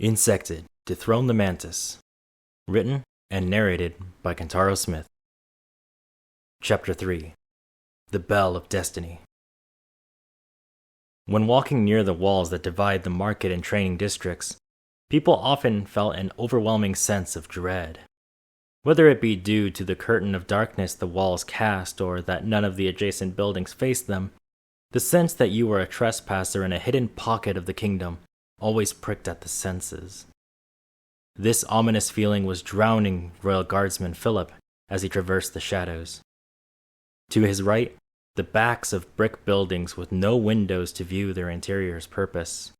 Insectid, Dethrone the Mantis. Written and narrated by Kentaro Smith. Chapter 3. The Bell of Destiny. When walking near the walls that divide the market and training districts, people often felt an overwhelming sense of dread. Whether it be due to the curtain of darkness the walls cast or that none of the adjacent buildings faced them, the sense that you were a trespasser in a hidden pocket of the kingdom always pricked at the senses. This ominous feeling was drowning Royal Guardsman Philip as he traversed the shadows. To his right, the backs of brick buildings with no windows to view their interior's purpose.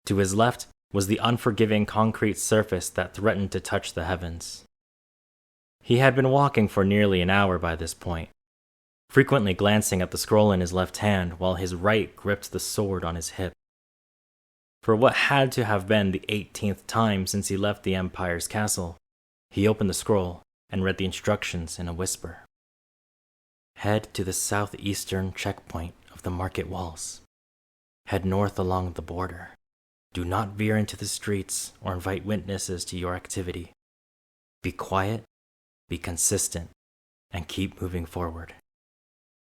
To his left was the unforgiving concrete surface that threatened to touch the heavens. He had been walking for nearly an hour by this point, frequently glancing at the scroll in his left hand while his right gripped the sword on his hip. For what had to have been the 18th time since he left the Empire's castle, he opened the scroll and read the instructions in a whisper. Head to the southeastern checkpoint of the market walls. Head north along the border. Do not veer into the streets or invite witnesses to your activity. Be quiet, be consistent, and keep moving forward.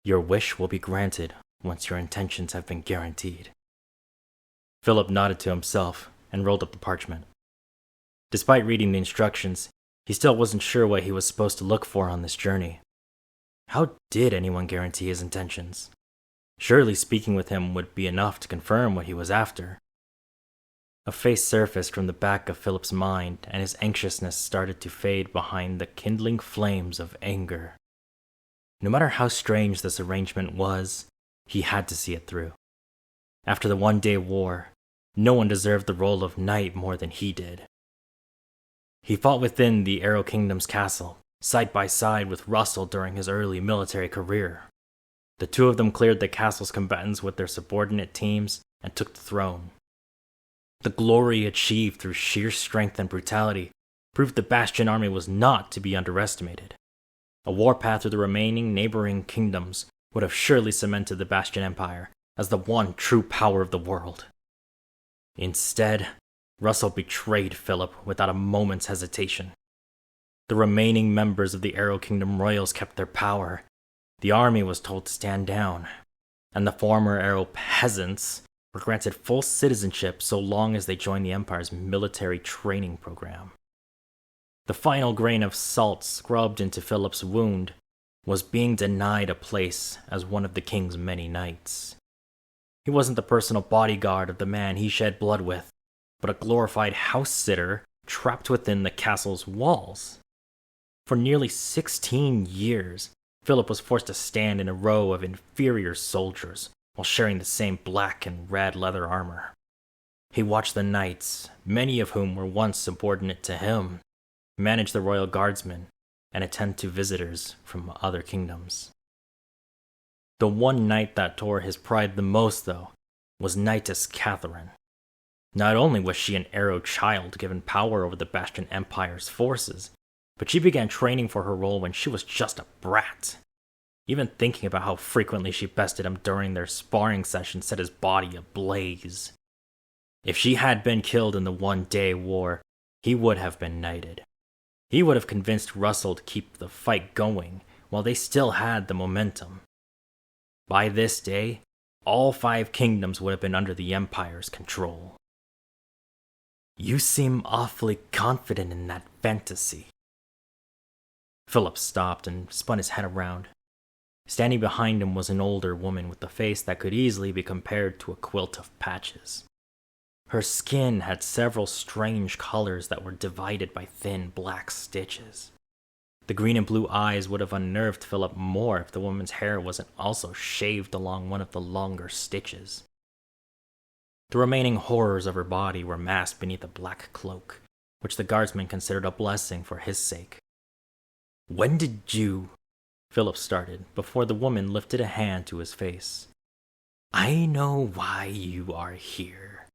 Your wish will be granted once your intentions have been guaranteed. Philip nodded to himself and rolled up the parchment. Despite reading the instructions, he still wasn't sure what he was supposed to look for on this journey. How did anyone guarantee his intentions? Surely speaking with him would be enough to confirm what he was after. A face surfaced from the back of Philip's mind, and his anxiousness started to fade behind the kindling flames of anger. No matter how strange this arrangement was, he had to see it through. After the one-day war, no one deserved the role of knight more than he did. He fought within the Arrow Kingdom's castle, side by side with Russell during his early military career. The two of them cleared the castle's combatants with their subordinate teams and took the throne. The glory achieved through sheer strength and brutality proved the Bastion army was not to be underestimated. A warpath through the remaining neighboring kingdoms would have surely cemented the Bastion Empire as the one true power of the world. Instead, Russell betrayed Philip without a moment's hesitation. The remaining members of the Arrow Kingdom royals kept their power. The army was told to stand down, and the former Arrow peasants were granted full citizenship so long as they joined the Empire's military training program. The final grain of salt scrubbed into Philip's wound was being denied a place as one of the king's many knights. He wasn't the personal bodyguard of the man he shed blood with, but a glorified house-sitter trapped within the castle's walls. For nearly 16 years, Philip was forced to stand in a row of inferior soldiers while sharing the same black and red leather armor. He watched the knights, many of whom were once subordinate to him, manage the royal guardsmen and attend to visitors from other kingdoms. The one knight that tore his pride the most, though, was Knightess Katherine. Not only was she an Arrow child given power over the Bastion Empire's forces, but she began training for her role when she was just a brat. Even thinking about how frequently she bested him during their sparring sessions set his body ablaze. If she had been killed in the one-day war, he would have been knighted. He would have convinced Russell to keep the fight going while they still had the momentum. By this day, all 5 kingdoms would have been under the Empire's control. You seem awfully confident in that fantasy. Philip stopped and spun his head around. Standing behind him was an older woman with a face that could easily be compared to a quilt of patches. Her skin had several strange colors that were divided by thin black stitches. The green and blue eyes would have unnerved Philip more if the woman's hair wasn't also shaved along one of the longer stitches. The remaining horrors of her body were masked beneath a black cloak, which the guardsman considered a blessing for his sake. When did you... Philip started, before the woman lifted a hand to his face. I know why you are here,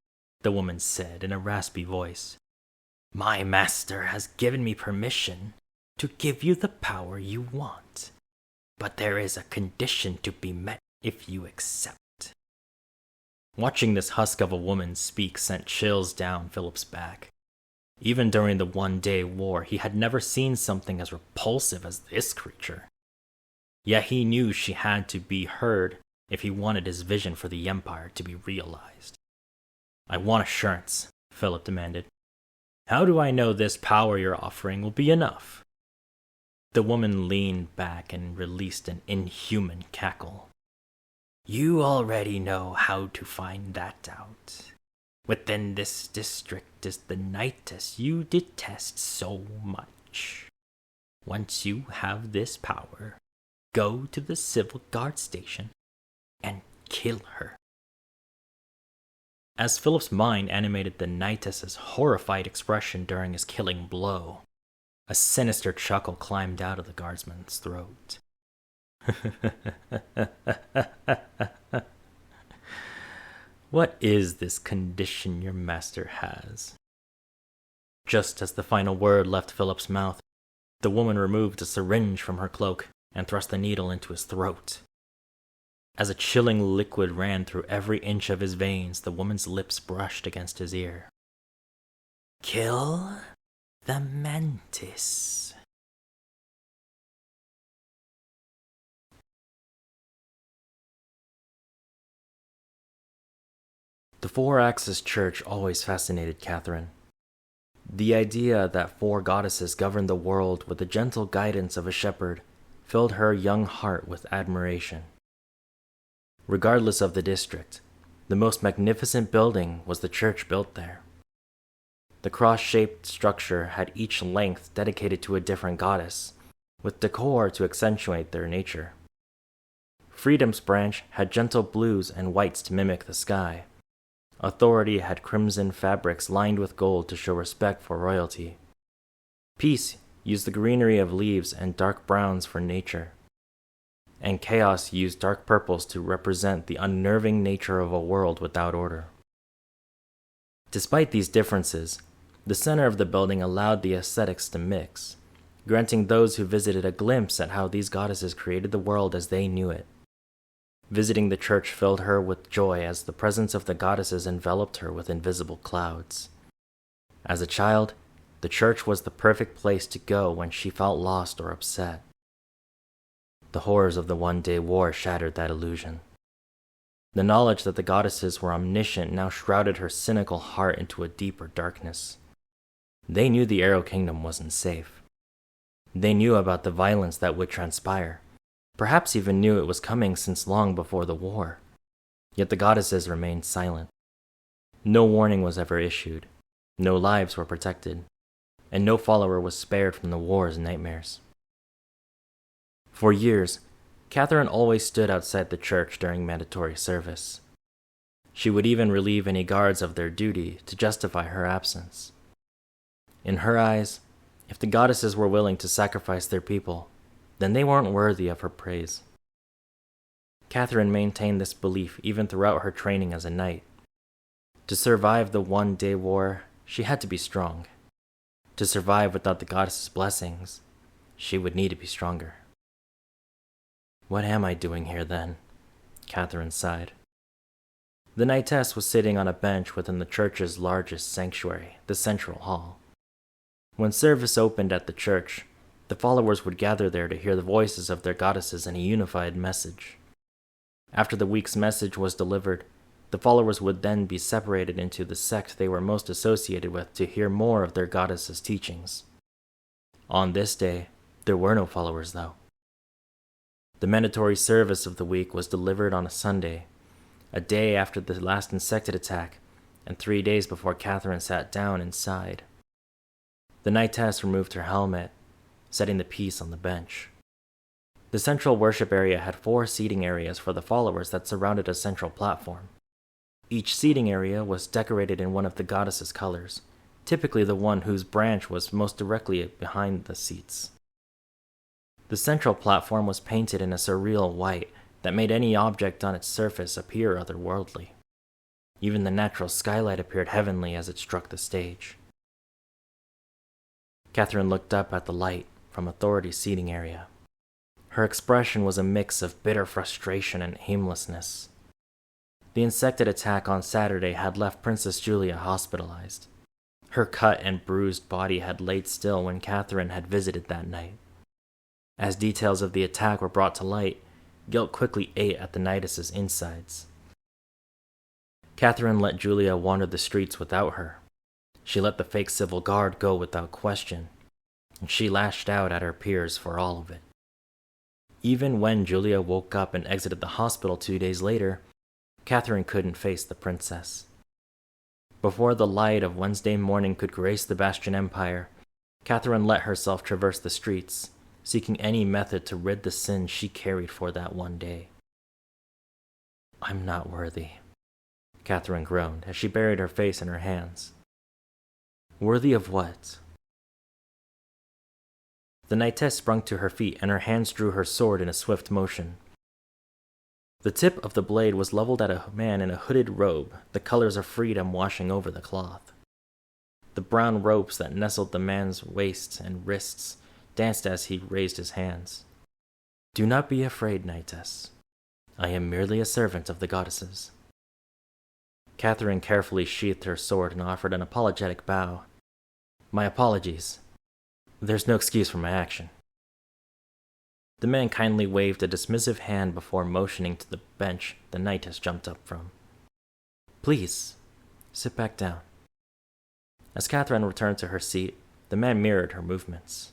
the woman said in a raspy voice. My master has given me permission to give you the power you want, but there is a condition to be met if you accept. Watching this husk of a woman speak sent chills down Philip's back. Even during the one-day war, he had never seen something as repulsive as this creature. Yet he knew she had to be heard if he wanted his vision for the Empire to be realized. "I want assurance," Philip demanded. "How do I know this power you're offering will be enough?" The woman leaned back and released an inhuman cackle. "You already know how to find that out. Within this district is the Knightess you detest so much. Once you have this power, go to the civil guard station and kill her." As Philip's mind animated the Knightess's horrified expression during his killing blow, a sinister chuckle climbed out of the guardsman's throat. "What is this condition your master has?" Just as the final word left Philip's mouth, the woman removed a syringe from her cloak and thrust the needle into his throat. As a chilling liquid ran through every inch of his veins, the woman's lips brushed against his ear. "Kill the Mantis." The Four-Axis Church always fascinated Katherine. The idea that four goddesses governed the world with the gentle guidance of a shepherd filled her young heart with admiration. Regardless of the district, the most magnificent building was the church built there. The cross-shaped structure had each length dedicated to a different goddess, with decor to accentuate their nature. Freedom's branch had gentle blues and whites to mimic the sky. Authority had crimson fabrics lined with gold to show respect for royalty. Peace used the greenery of leaves and dark browns for nature. And Chaos used dark purples to represent the unnerving nature of a world without order. Despite these differences, the center of the building allowed the aesthetics to mix, granting those who visited a glimpse at how these goddesses created the world as they knew it. Visiting the church filled her with joy as the presence of the goddesses enveloped her with invisible clouds. As a child, the church was the perfect place to go when she felt lost or upset. The horrors of the one-day war shattered that illusion. The knowledge that the goddesses were omniscient now shrouded her cynical heart into a deeper darkness. They knew the Arrow Kingdom wasn't safe. They knew about the violence that would transpire. Perhaps even knew it was coming since long before the war. Yet the goddesses remained silent. No warning was ever issued, no lives were protected, and no follower was spared from the war's nightmares. For years, Katherine always stood outside the church during mandatory service. She would even relieve any guards of their duty to justify her absence. In her eyes, if the goddesses were willing to sacrifice their people, then they weren't worthy of her praise. Katherine maintained this belief even throughout her training as a knight. To survive the one-day war, she had to be strong. To survive without the goddess's blessings, she would need to be stronger. "What am I doing here, then?" Katherine sighed. The knightess was sitting on a bench within the church's largest sanctuary, the central hall. When service opened at the church, the followers would gather there to hear the voices of their goddesses in a unified message. After the week's message was delivered, the followers would then be separated into the sect they were most associated with to hear more of their goddesses' teachings. On this day, there were no followers, though. The mandatory service of the week was delivered on a Sunday, a day after the last Insectid attack, and 3 days before Katherine sat down inside. The knightess removed her helmet, setting the piece on the bench. The central worship area had 4 seating areas for the followers that surrounded a central platform. Each seating area was decorated in one of the goddess's colors, typically the one whose branch was most directly behind the seats. The central platform was painted in a surreal white that made any object on its surface appear otherworldly. Even the natural skylight appeared heavenly as it struck the stage. Katherine looked up at the light from Authority's seating area. Her expression was a mix of bitter frustration and aimlessness. The Insectid attack on Saturday had left Princess Julia hospitalized. Her cut and bruised body had laid still when Katherine had visited that night. As details of the attack were brought to light, guilt quickly ate at the Knightess's insides. Katherine let Julia wander the streets without her. She let the fake civil guard go without question, and she lashed out at her peers for all of it. Even when Julia woke up and exited the hospital 2 days later, Katherine couldn't face the princess. Before the light of Wednesday morning could grace the Bastion Empire, Katherine let herself traverse the streets, seeking any method to rid the sin she carried for that one day. "I'm not worthy," Katherine groaned as she buried her face in her hands. "Worthy of what?" The knightess sprung to her feet, and her hands drew her sword in a swift motion. The tip of the blade was leveled at a man in a hooded robe, the colors of freedom washing over the cloth. The brown ropes that nestled the man's waist and wrists danced as he raised his hands. "Do not be afraid, knightess. I am merely a servant of the goddesses." Katherine carefully sheathed her sword and offered an apologetic bow. "My apologies. There's no excuse for my action." The man kindly waved a dismissive hand before motioning to the bench the knightess jumped up from. "Please, sit back down." As Katherine returned to her seat, the man mirrored her movements.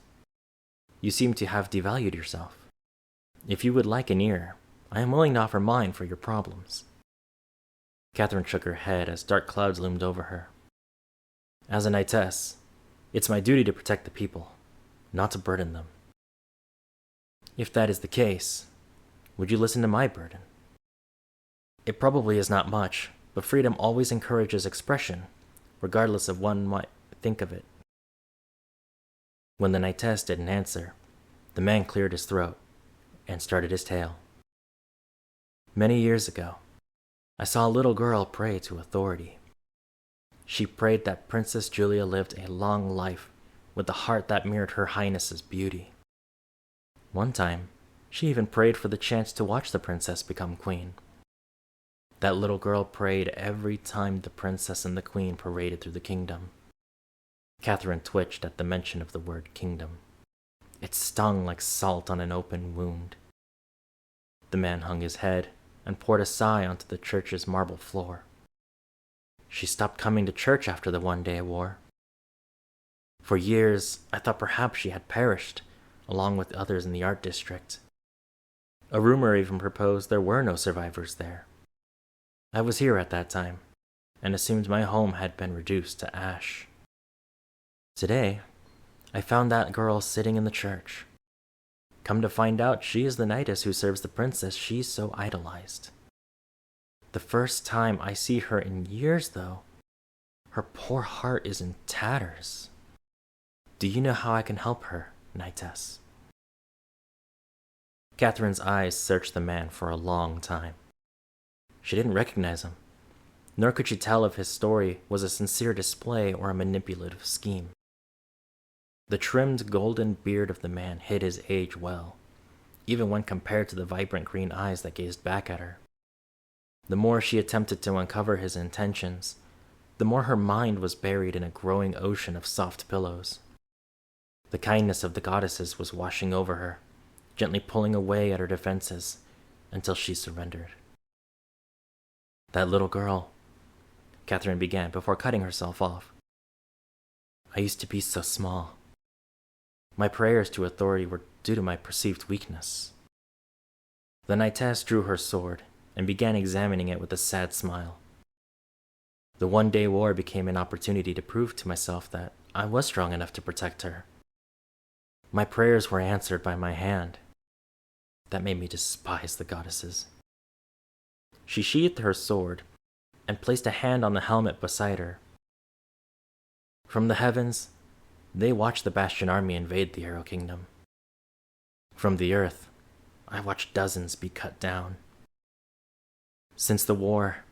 "You seem to have devalued yourself. If you would like an ear, I am willing to offer mine for your problems." Katherine shook her head as dark clouds loomed over her. "As a knightess, it's my duty to protect the people, not to burden them." "If that is the case, would you listen to my burden? It probably is not much, but freedom always encourages expression, regardless of what one might think of it." When the knightess didn't answer, the man cleared his throat and started his tale. "Many years ago, I saw a little girl pray to authority. She prayed that Princess Julia lived a long life with a heart that mirrored her highness's beauty. One time, she even prayed for the chance to watch the princess become queen. That little girl prayed every time the princess and the queen paraded through the kingdom." Katherine twitched at the mention of the word kingdom. It stung like salt on an open wound. The man hung his head and poured a sigh onto the church's marble floor. "She stopped coming to church after the one-day war. For years, I thought perhaps she had perished, along with others in the art district. A rumor even proposed there were no survivors there. I was here at that time, and assumed my home had been reduced to ash. Today, I found that girl sitting in the church. Come to find out, she is the knightess who serves the princess she so idolized. The first time I see her in years, though, her poor heart is in tatters. Do you know how I can help her, knightess?" Katherine's eyes searched the man for a long time. She didn't recognize him, nor could she tell if his story was a sincere display or a manipulative scheme. The trimmed golden beard of the man hid his age well, even when compared to the vibrant green eyes that gazed back at her. The more she attempted to uncover his intentions, the more her mind was buried in a growing ocean of soft pillows. The kindness of the goddesses was washing over her, gently pulling away at her defenses until she surrendered. "That little girl," Katherine began before cutting herself off. "I used to be so small. My prayers to authority were due to my perceived weakness." The knightess drew her sword and began examining it with a sad smile. "The one-day war became an opportunity to prove to myself that I was strong enough to protect her. My prayers were answered by my hand. That made me despise the goddesses." She sheathed her sword and placed a hand on the helmet beside her. "From the heavens, they watched the Bastion army invade the Arrow Kingdom. From the earth, I watched dozens be cut down. Since the war,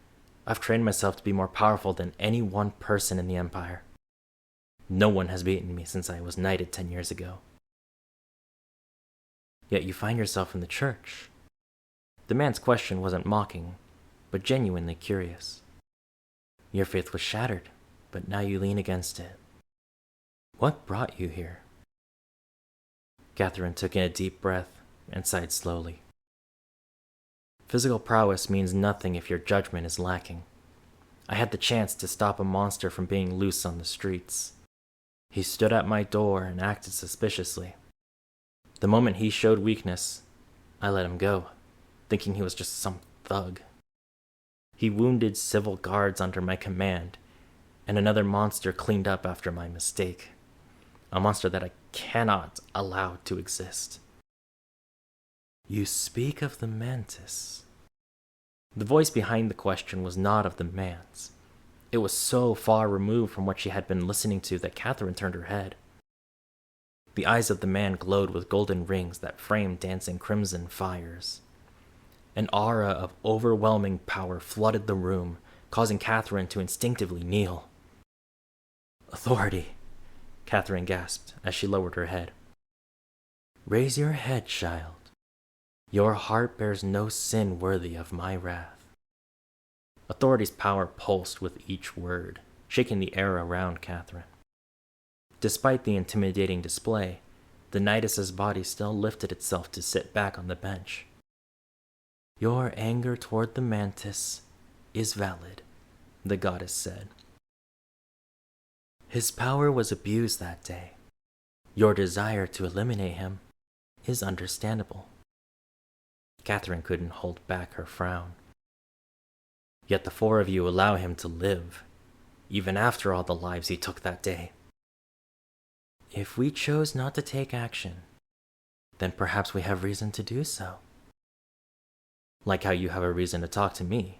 I've trained myself to be more powerful than any one person in the Empire. No one has beaten me since I was knighted 10 years ago. Yet you find yourself in the church." The man's question wasn't mocking. but genuinely curious. Your faith was shattered, but now you lean against it. What brought you here? Katherine took in a deep breath and sighed slowly. Physical prowess means nothing if your judgment is lacking. I had the chance to stop a monster from being loose on the streets. He stood at my door and acted suspiciously. The moment he showed weakness, I let him go, thinking he was just some thug. He wounded civil guards under my command, and another monster cleaned up after my mistake. A monster that I cannot allow to exist. You speak of the Mantis. The voice behind the question was not of the man's. It was so far removed from what she had been listening to that Katherine turned her head. The eyes of the man glowed with golden rings that framed dancing crimson fires. An aura of overwhelming power flooded the room, causing Katherine to instinctively kneel. Authority, Katherine gasped as she lowered her head. Raise your head, child. Your heart bears no sin worthy of my wrath. Authority's power pulsed with each word, shaking the air around Katherine. Despite the intimidating display, the Knightess's body still lifted itself to sit back on the bench. Your anger toward the Mantis is valid, the goddess said. His power was abused that day. Your desire to eliminate him is understandable. Katherine couldn't hold back her frown. Yet the four of you allow him to live, even after all the lives he took that day. If we chose not to take action, then perhaps we have reason to do so. Like how you have a reason to talk to me.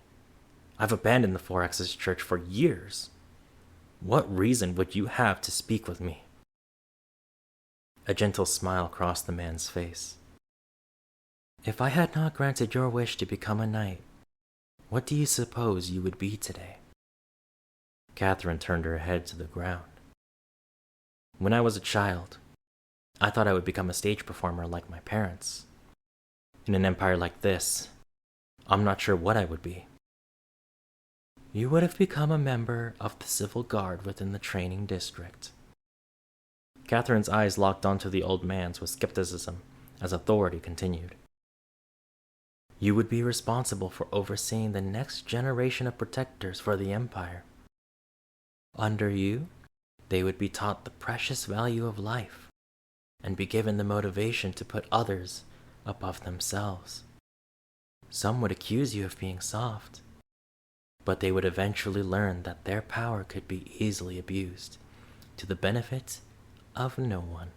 I've abandoned the Four X's Church for years. What reason would you have to speak with me? A gentle smile crossed the man's face. If I had not granted your wish to become a knight, what do you suppose you would be today? Katherine turned her head to the ground. When I was a child, I thought I would become a stage performer like my parents. In an empire like this, I'm not sure what I would be. You would have become a member of the civil guard within the training district. Katherine's eyes locked onto the old man's with skepticism as authority continued. You would be responsible for overseeing the next generation of protectors for the Empire. Under you, they would be taught the precious value of life and be given the motivation to put others above themselves. Some would accuse you of being soft, but they would eventually learn that their power could be easily abused to the benefit of no one.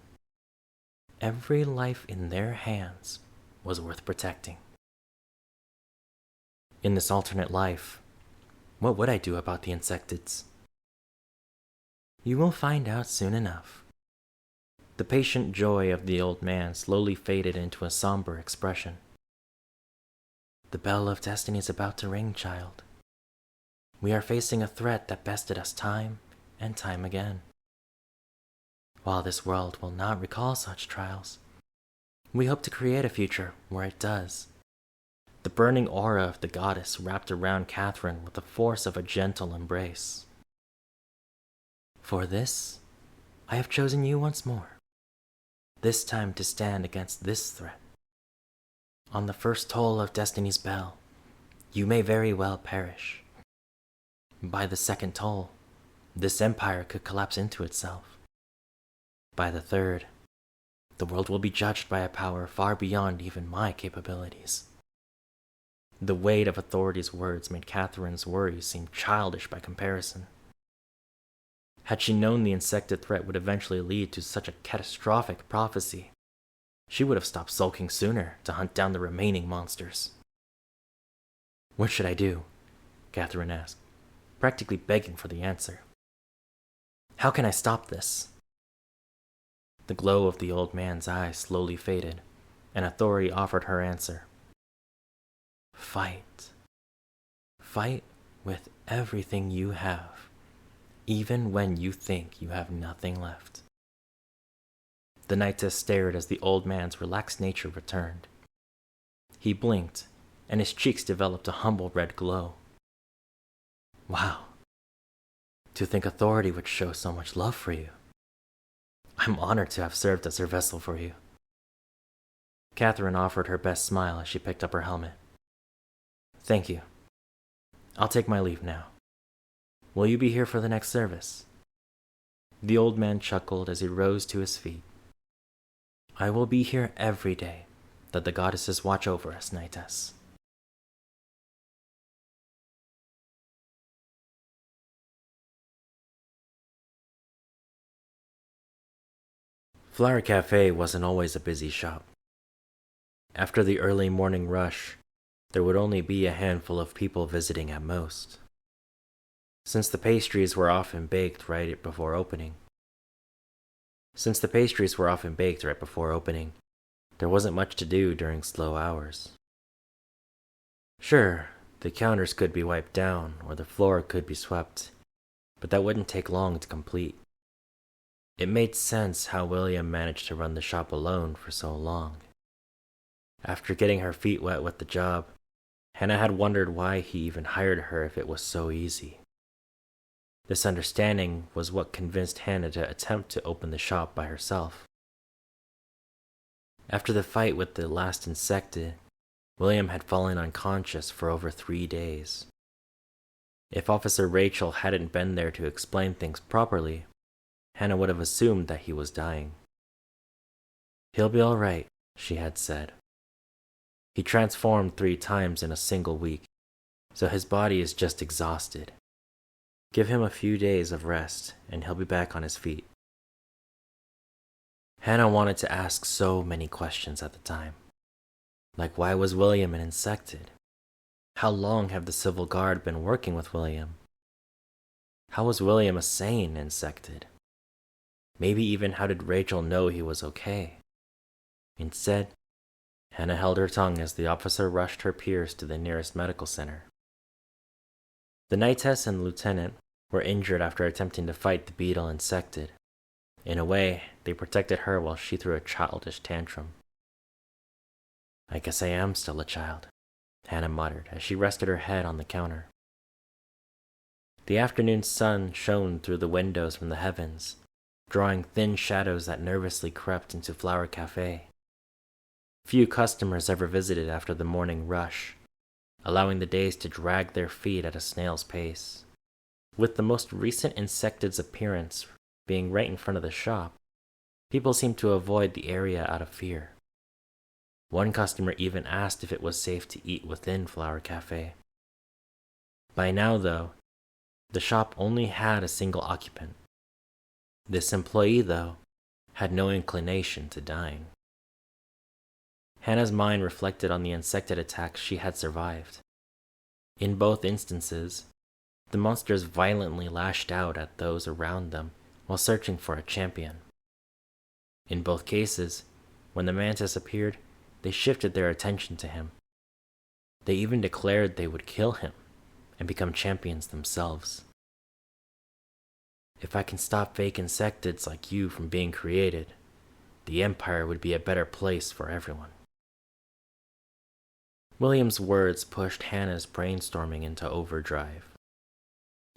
Every life in their hands was worth protecting. In this alternate life, what would I do about the Insectids? You will find out soon enough. The patient joy of the old man slowly faded into a somber expression. The bell of destiny is about to ring, child. We are facing a threat that bested us time and time again. While this world will not recall such trials, we hope to create a future where it does. The burning aura of the goddess wrapped around Katherine with the force of a gentle embrace. For this, I have chosen you once more, this time to stand against this threat. On the first toll of destiny's bell, you may very well perish. By the second toll, this empire could collapse into itself. By the third, the world will be judged by a power far beyond even my capabilities. The weight of authority's words made Katherine's worries seem childish by comparison. Had she known the Insectid threat would eventually lead to such a catastrophic prophecy, she would have stopped sulking sooner to hunt down the remaining monsters. What should I do? Katherine asked, practically begging for the answer. How can I stop this? The glow of the old man's eyes slowly faded, and authority offered her answer. Fight. Fight with everything you have, even when you think you have nothing left. The knightess stared as the old man's relaxed nature returned. He blinked and his cheeks developed a humble red glow. Wow. To think authority would show so much love for you. I'm honored to have served as her vessel for you. Katherine offered her best smile as she picked up her helmet. Thank you. I'll take my leave now. Will you be here for the next service? The old man chuckled as he rose to his feet. I will be here every day, that the goddesses watch over us, Knightess. Flower Cafe wasn't always a busy shop. After the early morning rush, there would only be a handful of people visiting at most. Since the pastries were often baked right before opening, there wasn't much to do during slow hours. Sure, the counters could be wiped down or the floor could be swept, but that wouldn't take long to complete. It made sense how William managed to run the shop alone for so long. After getting her feet wet with the job, Hannah had wondered why he even hired her if it was so easy. This understanding was what convinced Hannah to attempt to open the shop by herself. After the fight with the last Insectid, William had fallen unconscious for over 3 days. If Officer Rachel hadn't been there to explain things properly, Hannah would have assumed that he was dying. He'll be all right, she had said. He transformed 3 times in a single week, so his body is just exhausted. Give him a few days of rest, and he'll be back on his feet. Hannah wanted to ask so many questions at the time. Like, why was William an Insectid? How long have the Civil Guard been working with William? How was William a sane Insectid? Maybe even how did Rachel know he was okay? Instead, Hannah held her tongue as the officer rushed her peers to the nearest medical center. The Knightess and Lieutenant were injured after attempting to fight the beetle Insectid. In a way, they protected her while she threw a childish tantrum. I guess I am still a child, Hannah muttered as she rested her head on the counter. The afternoon sun shone through the windows from the heavens, drawing thin shadows that nervously crept into Flower Cafe. Few customers ever visited after the morning rush, allowing the days to drag their feet at a snail's pace. With the most recent Insectid's appearance being right in front of the shop, people seemed to avoid the area out of fear. One customer even asked if it was safe to eat within Flower Cafe. By now, though, the shop only had a single occupant. This employee, though, had no inclination to dying. Hannah's mind reflected on the Insectid attacks she had survived. In both instances, the monsters violently lashed out at those around them while searching for a champion. In both cases, when the Mantis appeared, they shifted their attention to him. They even declared they would kill him and become champions themselves. If I can stop fake Insectids like you from being created, the Empire would be a better place for everyone. William's words pushed Hannah's brainstorming into overdrive.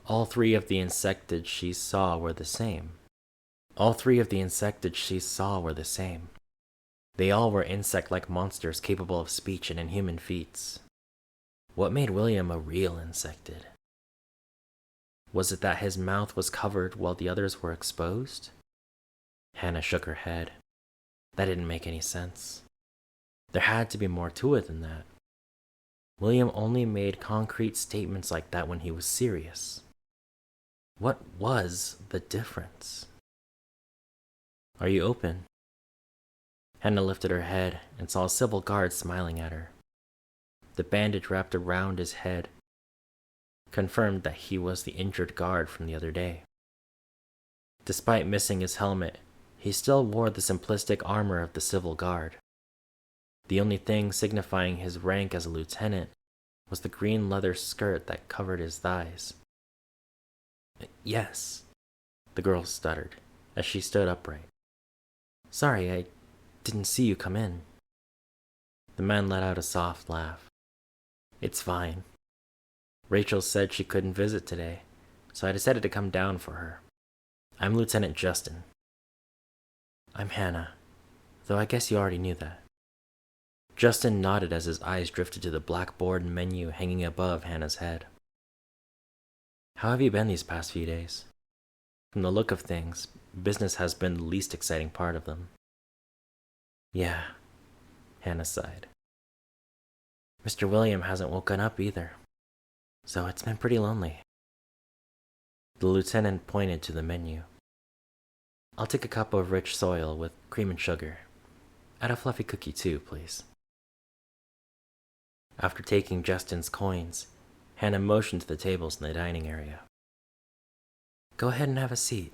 All 3 of the Insectids she saw were the same. They all were insect-like monsters capable of speech and inhuman feats. What made William a real Insectid? Was it that his mouth was covered while the others were exposed? Hannah shook her head. That didn't make any sense. There had to be more to it than that. William only made concrete statements like that when he was serious. What was the difference? Are you open? Hannah lifted her head and saw a civil guard smiling at her. The bandage wrapped around his head confirmed that he was the injured guard from the other day. Despite missing his helmet, he still wore the simplistic armor of the civil guard. The only thing signifying his rank as a lieutenant was the green leather skirt that covered his thighs. Yes, the girl stuttered as she stood upright. Sorry, I didn't see you come in. The man let out a soft laugh. It's fine. Rachel said she couldn't visit today, so I decided to come down for her. I'm Lieutenant Justin. I'm Hannah, though I guess you already knew that. Justin nodded as his eyes drifted to the blackboard menu hanging above Hannah's head. How have you been these past few days? From the look of things, business has been the least exciting part of them. Yeah, Hannah sighed. Mr. William hasn't woken up either, so it's been pretty lonely. The lieutenant pointed to the menu. I'll take a cup of rich soil with cream and sugar. Add a fluffy cookie too, please. After taking Justin's coins, Hannah motioned to the tables in the dining area. Go ahead and have a seat.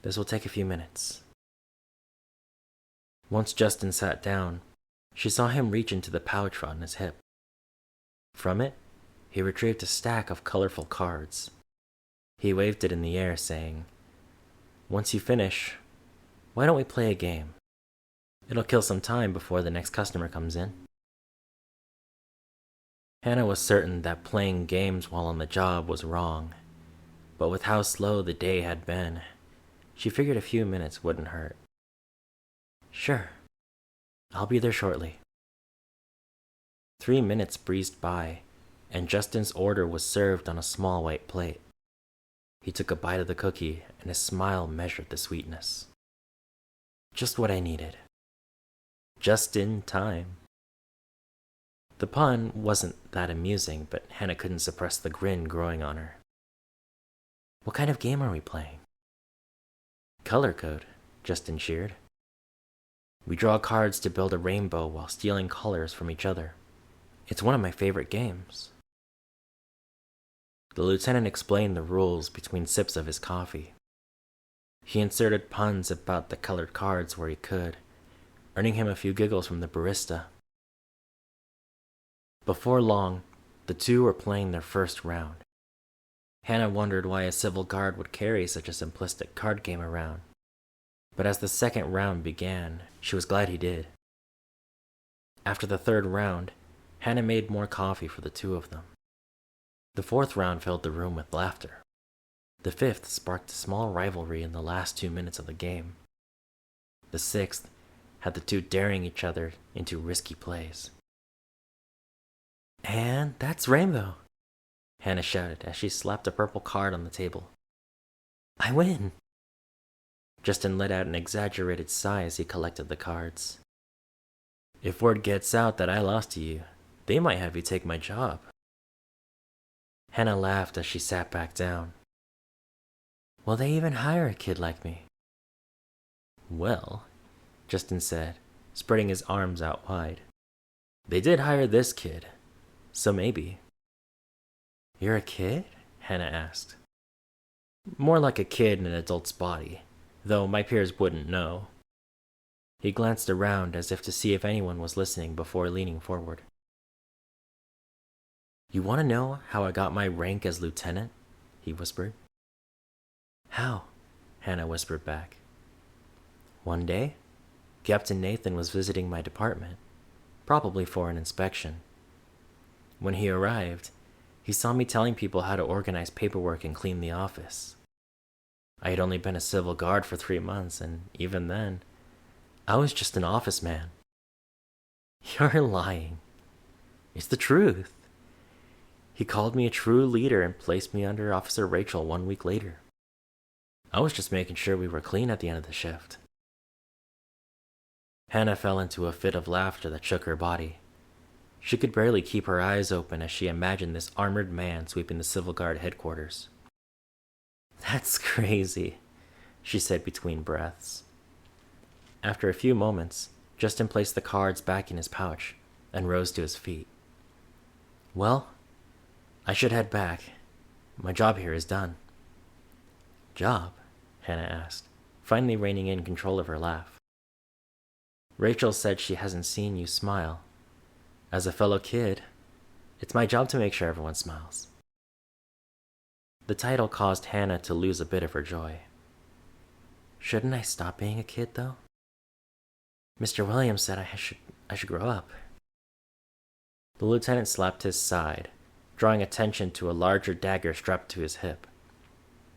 This will take a few minutes. Once Justin sat down, she saw him reach into the pouch on his hip. From it, he retrieved a stack of colorful cards. He waved it in the air, saying, Once you finish, why don't we play a game? It'll kill some time before the next customer comes in. Hannah was certain that playing games while on the job was wrong, but with how slow the day had been, she figured a few minutes wouldn't hurt. Sure, I'll be there shortly. 3 minutes breezed by, and Justin's order was served on a small white plate. He took a bite of the cookie, and his smile measured the sweetness. Just what I needed. Just in time. The pun wasn't that amusing, but Hannah couldn't suppress the grin growing on her. What kind of game are we playing? Color code, Justin cheered. We draw cards to build a rainbow while stealing colors from each other. It's one of my favorite games. The lieutenant explained the rules between sips of his coffee. He inserted puns about the colored cards where he could, earning him a few giggles from the barista. Before long, the two were playing their first round. Hannah wondered why a civil guard would carry such a simplistic card game around. But as the second round began, she was glad he did. After the third round, Hannah made more coffee for the two of them. The fourth round filled the room with laughter. The fifth sparked a small rivalry in the last 2 minutes of the game. The sixth had the two daring each other into risky plays. And that's Rainbow, Hannah shouted as she slapped a purple card on the table. I win! Justin let out an exaggerated sigh as he collected the cards. If word gets out that I lost to you, they might have you take my job. Hannah laughed as she sat back down. Will they even hire a kid like me? Well, Justin said, spreading his arms out wide. They did hire this kid, so maybe. You're a kid? Hannah asked. More like a kid in an adult's body, though my peers wouldn't know. He glanced around as if to see if anyone was listening before leaning forward. You want to know how I got my rank as lieutenant? He whispered. How? Hannah whispered back. One day, Captain Nathan was visiting my department, probably for an inspection. When he arrived, he saw me telling people how to organize paperwork and clean the office. I had only been a civil guard for 3 months, and even then, I was just an office man. You're lying. It's the truth. He called me a true leader and placed me under Officer Rachel 1 week later. I was just making sure we were clean at the end of the shift. Hannah fell into a fit of laughter that shook her body. She could barely keep her eyes open as she imagined this armored man sweeping the Civil Guard headquarters. That's crazy, she said between breaths. After a few moments, Justin placed the cards back in his pouch and rose to his feet. Well, I should head back. My job here is done. Job? Hannah asked, finally reining in control of her laugh. Rachel said she hasn't seen you smile. As a fellow kid, it's my job to make sure everyone smiles. The title caused Hannah to lose a bit of her joy. Shouldn't I stop being a kid, though? Mr. Williams said I should grow up. The lieutenant slapped his side, drawing attention to a larger dagger strapped to his hip.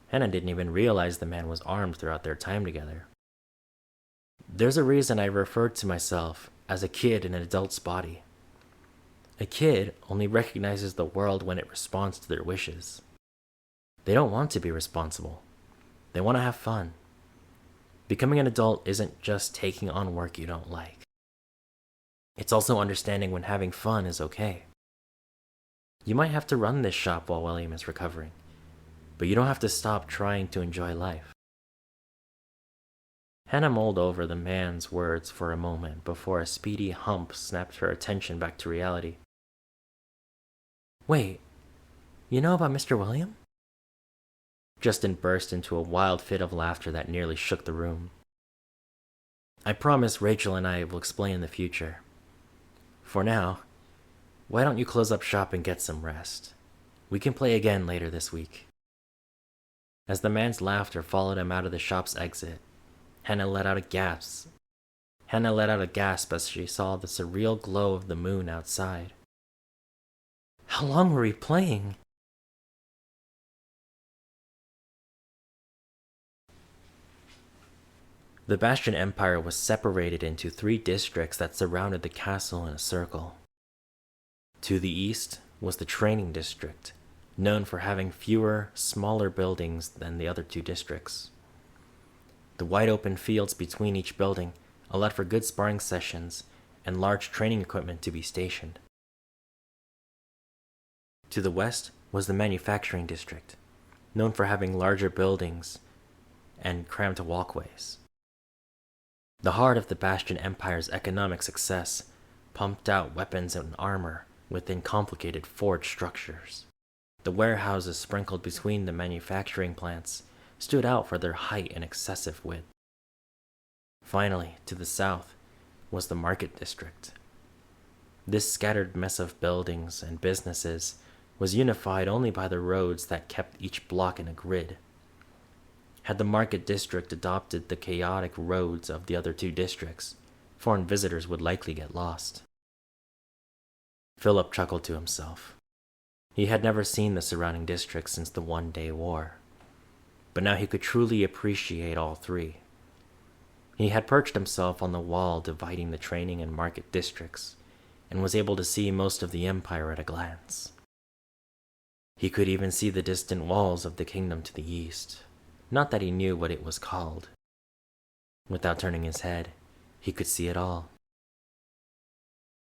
Hannah didn't even realize the man was armed throughout their time together. There's a reason I referred to myself as a kid in an adult's body. A kid only recognizes the world when it responds to their wishes. They don't want to be responsible. They want to have fun. Becoming an adult isn't just taking on work you don't like. It's also understanding when having fun is okay. You might have to run this shop while William is recovering, but you don't have to stop trying to enjoy life. Hannah mulled over the man's words for a moment before a speedy hump snapped her attention back to reality. Wait, you know about Mr. William? Justin burst into a wild fit of laughter that nearly shook the room. I promise Rachel and I will explain in the future. For now, why don't you close up shop and get some rest? We can play again later this week. As the man's laughter followed him out of the shop's exit, Hannah let out a gasp as she saw the surreal glow of the moon outside. How long were we playing? The Bastion Empire was separated into 3 districts that surrounded the castle in a circle. To the east was the Training District, known for having fewer, smaller buildings than the other 2 districts. The wide open fields between each building allowed for good sparring sessions and large training equipment to be stationed. To the west was the Manufacturing District, known for having larger buildings and cramped walkways. The heart of the Bastion Empire's economic success pumped out weapons and armor within complicated forged structures. The warehouses sprinkled between the manufacturing plants stood out for their height and excessive width. Finally, to the south was the Market District. This scattered mess of buildings and businesses was unified only by the roads that kept each block in a grid. Had the Market District adopted the chaotic roads of the other 2 districts, foreign visitors would likely get lost. Philip chuckled to himself. He had never seen the surrounding districts since the One-Day War, but now he could truly appreciate all 3. He had perched himself on the wall dividing the training and market districts, and was able to see most of the empire at a glance. He could even see the distant walls of the kingdom to the east. Not that he knew what it was called. Without turning his head, he could see it all.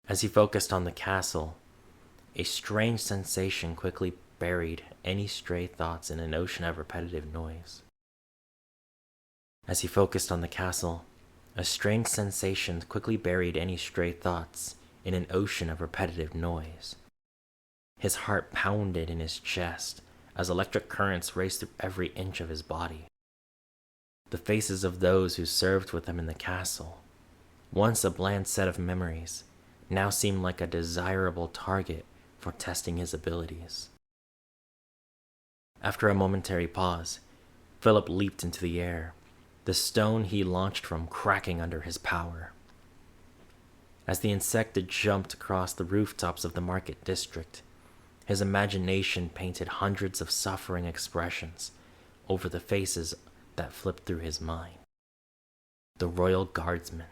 As he focused on the castle, a strange sensation quickly buried any stray thoughts in an ocean of repetitive noise. As he focused on the castle, a strange sensation quickly buried any stray thoughts in an ocean of repetitive noise. His heart pounded in his chest as electric currents raced through every inch of his body. The faces of those who served with him in the castle, once a bland set of memories, now seemed like a desirable target for testing his abilities. After a momentary pause, Philip leaped into the air, the stone he launched from cracking under his power. As the Insectid jumped across the rooftops of the Market District, his imagination painted hundreds of suffering expressions over the faces that flipped through his mind. The royal guardsmen,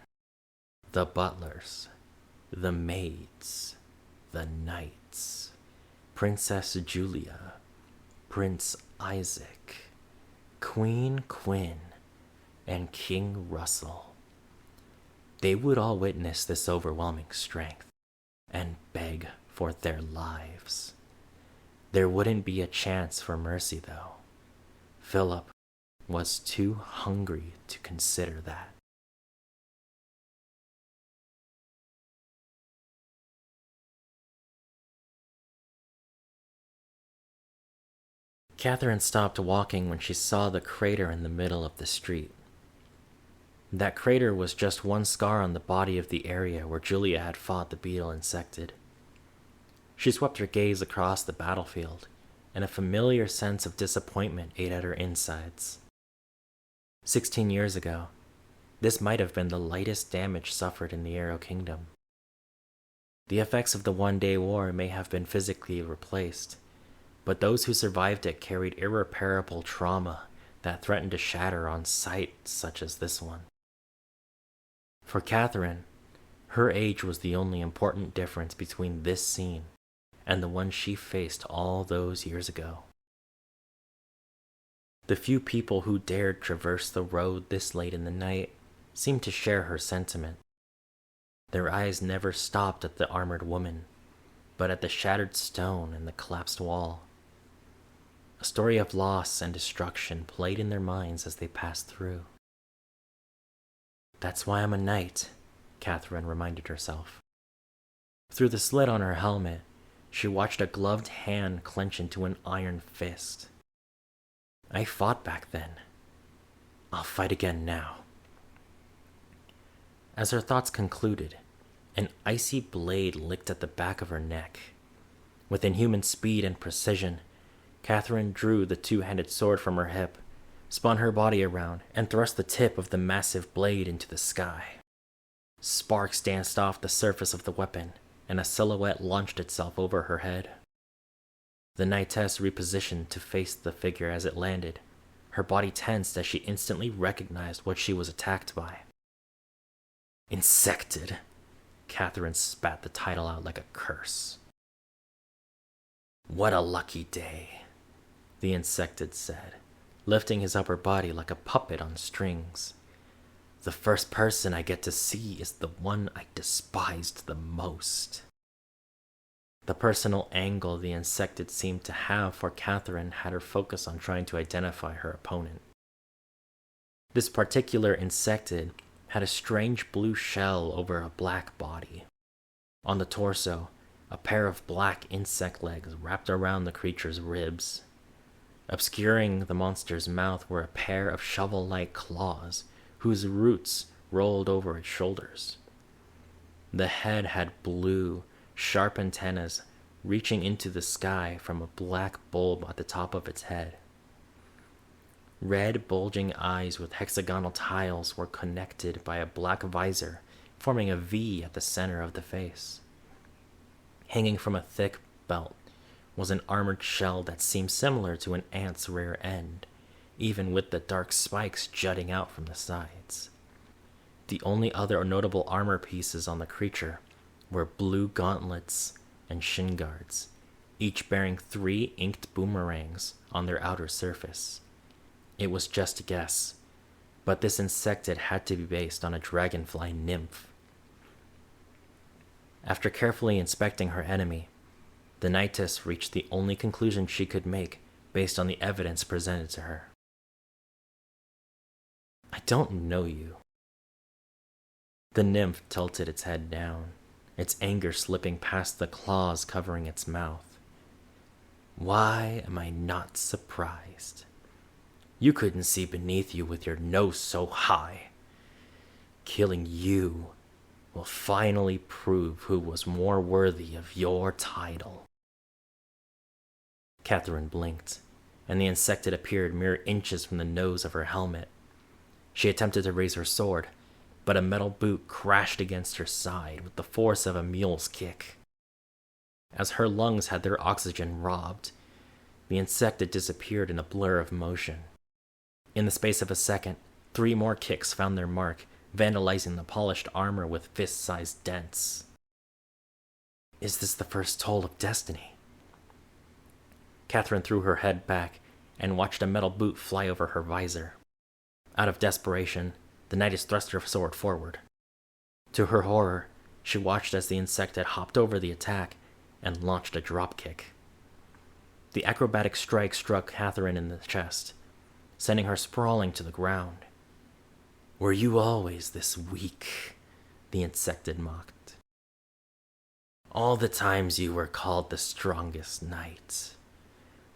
the butlers, the maids, the knights, Princess Julia, Prince Isaac, Queen Quinn, and King Russell. They would all witness this overwhelming strength and beg for their lives. There wouldn't be a chance for mercy, though. Philip was too hungry to consider that. Katherine stopped walking when she saw the crater in the middle of the street. That crater was just one scar on the body of the area where Julia had fought the beetle Insectid. She swept her gaze across the battlefield, and a familiar sense of disappointment ate at her insides. 16 years ago, this might have been the lightest damage suffered in the Arrow Kingdom. The effects of the one-day war may have been physically replaced, but those who survived it carried irreparable trauma that threatened to shatter on sight such as this one. For Katherine, her age was the only important difference between this scene and the one she faced all those years ago. The few people who dared traverse the road this late in the night seemed to share her sentiment. Their eyes never stopped at the armored woman, but at the shattered stone and the collapsed wall. A story of loss and destruction played in their minds as they passed through. "That's why I'm a knight," Katherine reminded herself. Through the slit on her helmet, she watched a gloved hand clench into an iron fist. "I fought back then. I'll fight again now." As her thoughts concluded, an icy blade licked at the back of her neck. With inhuman speed and precision, Katherine drew the two-handed sword from her hip, spun her body around, and thrust the tip of the massive blade into the sky. Sparks danced off the surface of the weapon, and a silhouette launched itself over her head. The knightess repositioned to face the figure as it landed, her body tensed as she instantly recognized what she was attacked by. "Insectid," Katherine spat the title out like a curse. "What a lucky day," the Insectid said, lifting his upper body like a puppet on strings. "The first person I get to see is the one I despised the most." The personal angle the Insectid seemed to have for Katherine had her focus on trying to identify her opponent. This particular Insectid had a strange blue shell over a black body. On the torso, a pair of black insect legs wrapped around the creature's ribs. Obscuring the monster's mouth were a pair of shovel-like claws, whose roots rolled over its shoulders. The head had blue, sharp antennas reaching into the sky from a black bulb at the top of its head. Red, bulging eyes with hexagonal tiles were connected by a black visor, forming a V at the center of the face. Hanging from a thick belt was an armored shell that seemed similar to an ant's rear end, even with the dark spikes jutting out from the sides. The only other notable armor pieces on the creature were blue gauntlets and shin guards, each bearing 3 inked boomerangs on their outer surface. It was just a guess, but this Insectid had to be based on a dragonfly nymph. After carefully inspecting her enemy, the knightess reached the only conclusion she could make based on the evidence presented to her. "I don't know you." The nymph tilted its head down, its anger slipping past the claws covering its mouth. "Why am I not surprised? You couldn't see beneath you with your nose so high. Killing you will finally prove who was more worthy of your title." Katherine blinked, and the Insectid appeared mere inches from the nose of her helmet. She attempted to raise her sword, but a metal boot crashed against her side with the force of a mule's kick. As her lungs had their oxygen robbed, the Insectid disappeared in a blur of motion. In the space of a second, 3 more kicks found their mark, vandalizing the polished armor with fist-sized dents. Is this the first toll of destiny? Katherine threw her head back and watched a metal boot fly over her visor. Out of desperation, the knightess thrust her sword forward. To her horror, she watched as the Insectid hopped over the attack and launched a dropkick. The acrobatic strike struck Katherine in the chest, sending her sprawling to the ground. "Were you always this weak?" the Insectid mocked. "All the times you were called the strongest knight.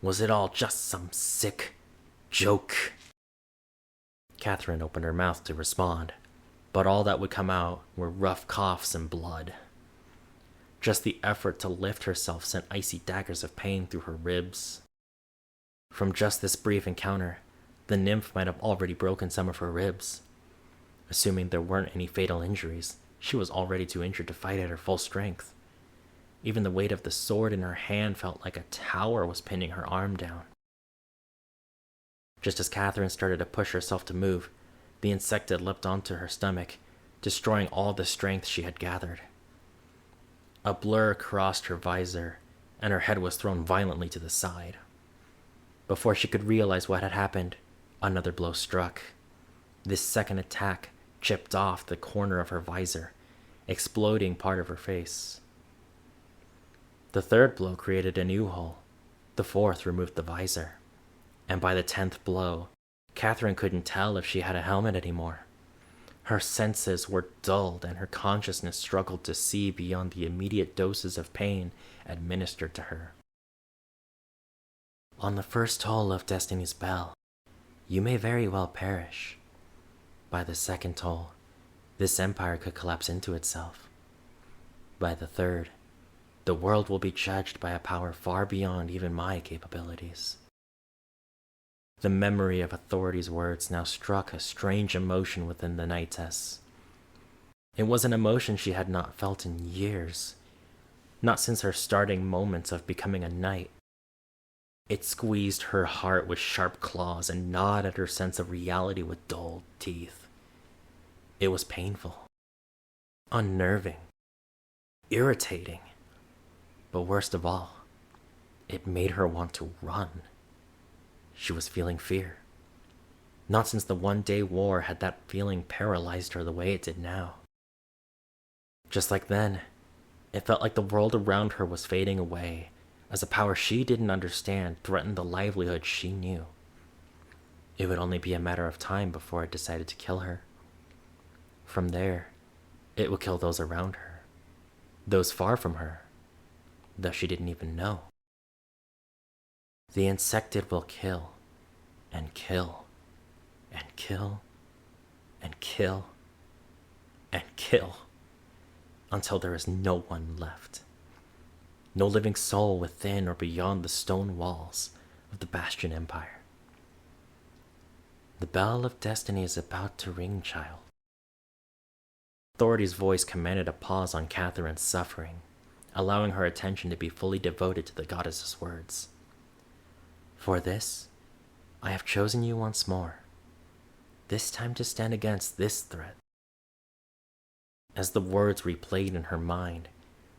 Was it all just some sick joke?" Katherine opened her mouth to respond, but all that would come out were rough coughs and blood. Just the effort to lift herself sent icy daggers of pain through her ribs. From just this brief encounter, the nymph might have already broken some of her ribs. Assuming there weren't any fatal injuries, she was already too injured to fight at her full strength, Even the weight of the sword in her hand felt like a tower was pinning her arm down. Just as Katherine started to push herself to move, the Insectid leapt onto her stomach, destroying all the strength she had gathered. A blur crossed her visor, and her head was thrown violently to the side. Before she could realize what had happened, another blow struck. This second attack chipped off the corner of her visor, exploding part of her face. The third blow created a new hole. The fourth removed the visor. And by the 10th blow, Katherine couldn't tell if she had a helmet anymore. Her senses were dulled and her consciousness struggled to see beyond the immediate doses of pain administered to her. On the first toll of Destiny's bell, you may very well perish. By the second toll, this empire could collapse into itself. By the third, the world will be judged by a power far beyond even my capabilities. The memory of Authority's words now struck a strange emotion within the Knightess. It was an emotion she had not felt in years, not since her starting moments of becoming a knight. It squeezed her heart with sharp claws and gnawed at her sense of reality with dull teeth. It was painful, unnerving, irritating, but worst of all, it made her want to run. She was feeling fear. Not since the one-day war had that feeling paralyzed her the way it did now. Just like then, it felt like the world around her was fading away as a power she didn't understand threatened the livelihood she knew. It would only be a matter of time before it decided to kill her. From there, it would kill those around her, those far from her, those she didn't even know. The Insectid will kill, and kill, and kill, and kill, and kill, until there is no one left. No living soul within or beyond the stone walls of the Bastion Empire. The bell of destiny is about to ring, child. Authority's voice commanded a pause on Katherine's suffering, allowing her attention to be fully devoted to the goddess's words. For this, I have chosen you once more, this time to stand against this threat. As the words replayed in her mind,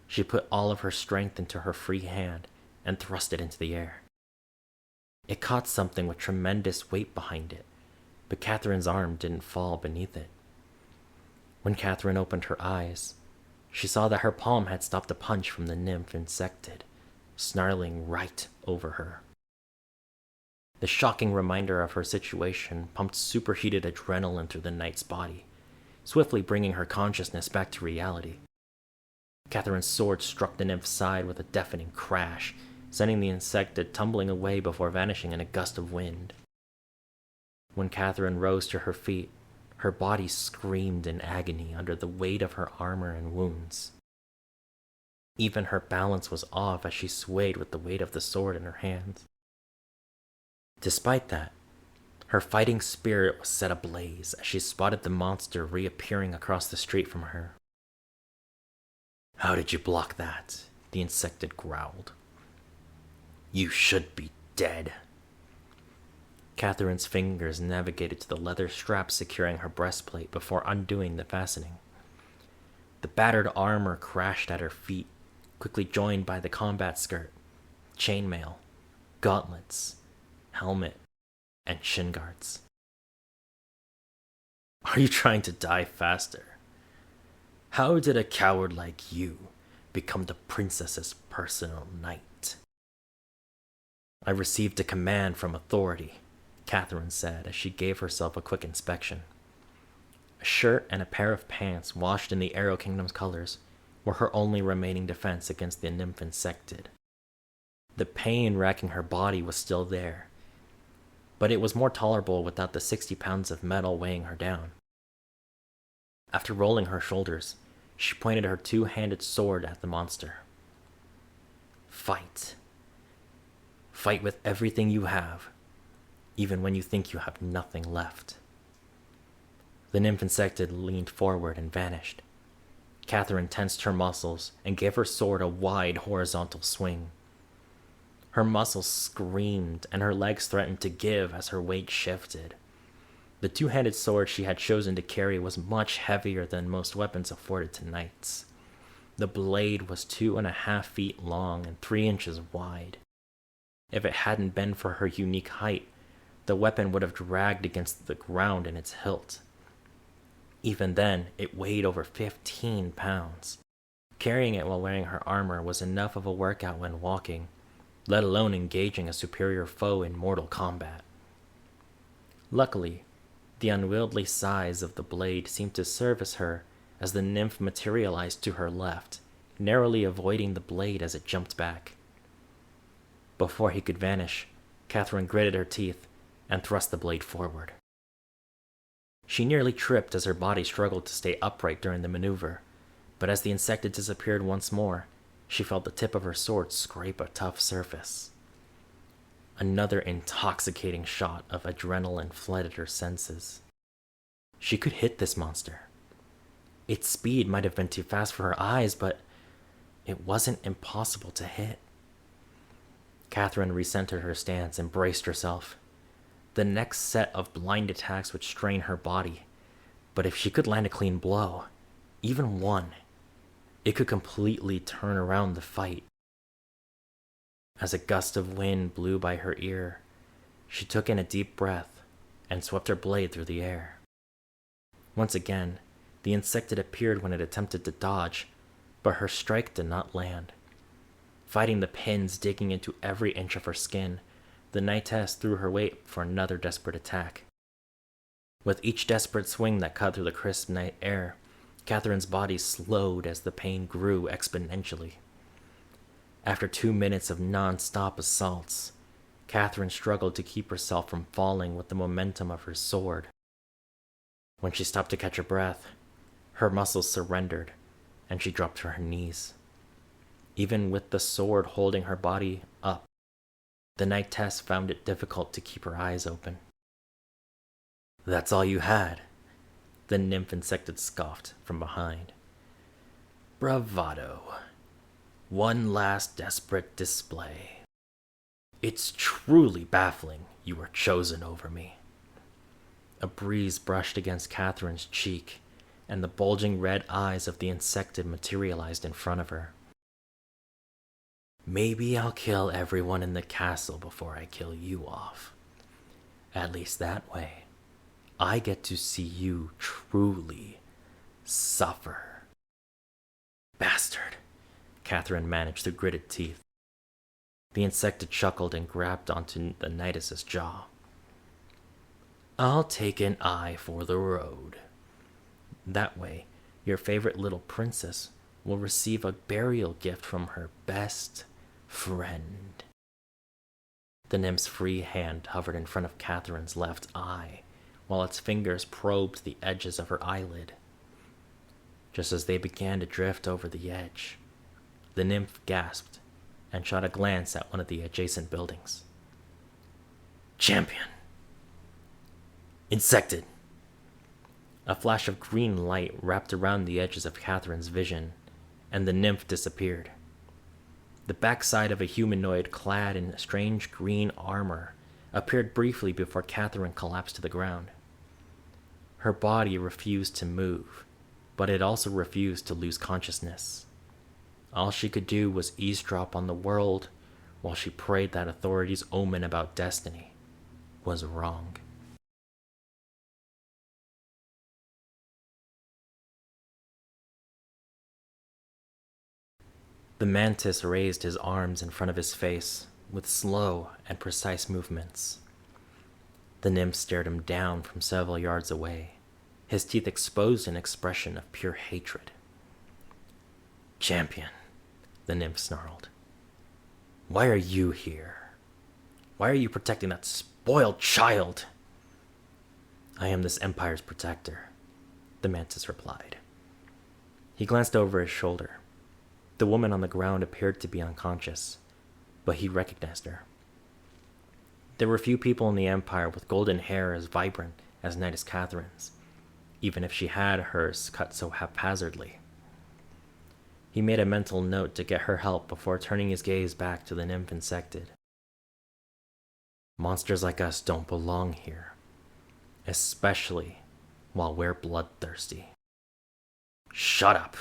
she put all of her strength into her free hand and thrust it into the air. It caught something with tremendous weight behind it, but Katherine's arm didn't fall beneath it. When Katherine opened her eyes, she saw that her palm had stopped a punch from the nymph Insectid, snarling right over her. The shocking reminder of her situation pumped superheated adrenaline through the knight's body, swiftly bringing her consciousness back to reality. Katherine's sword struck the nymph's side with a deafening crash, sending the Insectid tumbling away before vanishing in a gust of wind. When Katherine rose to her feet, her body screamed in agony under the weight of her armor and wounds. Even her balance was off as she swayed with the weight of the sword in her hands. Despite that, her fighting spirit was set ablaze as she spotted the monster reappearing across the street from her. "How did you block that?" the Insectid growled. "You should be dead." Katherine's fingers navigated to the leather strap securing her breastplate before undoing the fastening. The battered armor crashed at her feet, quickly joined by the combat skirt, chainmail, gauntlets, helmet, and shin guards. "Are you trying to die faster? How did a coward like you become the princess's personal knight?" "I received a command from Authority," Katherine said as she gave herself a quick inspection. A shirt and a pair of pants washed in the Arrow Kingdom's colors were her only remaining defense against the nymph Insectid. The pain racking her body was still there, but it was more tolerable without the 60 pounds of metal weighing her down. After rolling her shoulders, she pointed her two-handed sword at the monster. "Fight. Fight with everything you have, even when you think you have nothing left." The nymph Insectid leaned forward and vanished. Katherine tensed her muscles and gave her sword a wide horizontal swing. Her muscles screamed and her legs threatened to give as her weight shifted. The two-handed sword she had chosen to carry was much heavier than most weapons afforded to knights. The blade was 2.5 feet long and 3 inches wide. If it hadn't been for her unique height, the weapon would have dragged against the ground in its hilt. Even then, it weighed over 15 pounds. Carrying it while wearing her armor was enough of a workout when walking, let alone engaging a superior foe in mortal combat. Luckily, the unwieldy size of the blade seemed to service her as the nymph materialized to her left, narrowly avoiding the blade as it jumped back. Before he could vanish, Katherine gritted her teeth and thrust the blade forward. She nearly tripped as her body struggled to stay upright during the maneuver, but as the Insectid disappeared once more, she felt the tip of her sword scrape a tough surface. Another intoxicating shot of adrenaline flooded her senses. She could hit this monster. Its speed might have been too fast for her eyes, but it wasn't impossible to hit. Katherine recentered her stance and braced herself. The next set of blind attacks would strain her body, but if she could land a clean blow, even one, it could completely turn around the fight. As a gust of wind blew by her ear, she took in a deep breath and swept her blade through the air. Once again, the Insectid appeared when it attempted to dodge, but her strike did not land. Fighting the pins digging into every inch of her skin, the knightess threw her weight for another desperate attack. With each desperate swing that cut through the crisp night air, Katherine's body slowed as the pain grew exponentially. After 2 minutes of non-stop assaults, Katherine struggled to keep herself from falling with the momentum of her sword. When she stopped to catch her breath, her muscles surrendered, and she dropped to her knees. Even with the sword holding her body up, the knightess found it difficult to keep her eyes open. "That's all you had?" the nymph Insectid scoffed from behind. "Bravado. One last desperate display. It's truly baffling you were chosen over me." A breeze brushed against Katherine's cheek, and the bulging red eyes of the Insectid materialized in front of her. "Maybe I'll kill everyone in the castle before I kill you off. At least that way, I get to see you truly suffer." "Bastard," Katherine managed through gritted teeth. The Insectid chuckled and grabbed onto the knightess's jaw. "I'll take an eye for the road. That way, your favorite little princess will receive a burial gift from her best friend." The nymph's free hand hovered in front of Katherine's left eye, while its fingers probed the edges of her eyelid. Just as they began to drift over the edge, the nymph gasped and shot a glance at one of the adjacent buildings. "Champion! Insectid!" A flash of green light wrapped around the edges of Katherine's vision, and the nymph disappeared. The backside of a humanoid clad in strange green armor appeared briefly before Katherine collapsed to the ground. Her body refused to move, but it also refused to lose consciousness. All she could do was eavesdrop on the world while she prayed that authorities' omen about destiny was wrong. The Mantis raised his arms in front of his face with slow and precise movements. The nymph stared him down from several yards away, his teeth exposed an expression of pure hatred. "Champion," the nymph snarled. "Why are you here? Why are you protecting that spoiled child?" "I am this empire's protector," the Mantis replied. He glanced over his shoulder. The woman on the ground appeared to be unconscious, but he recognized her. There were few people in the Empire with golden hair as vibrant as Knightess Katherine's, even if she had hers cut so haphazardly. He made a mental note to get her help before turning his gaze back to the nymph Insectid. Monsters like us don't belong here, especially while we're bloodthirsty. Shut up!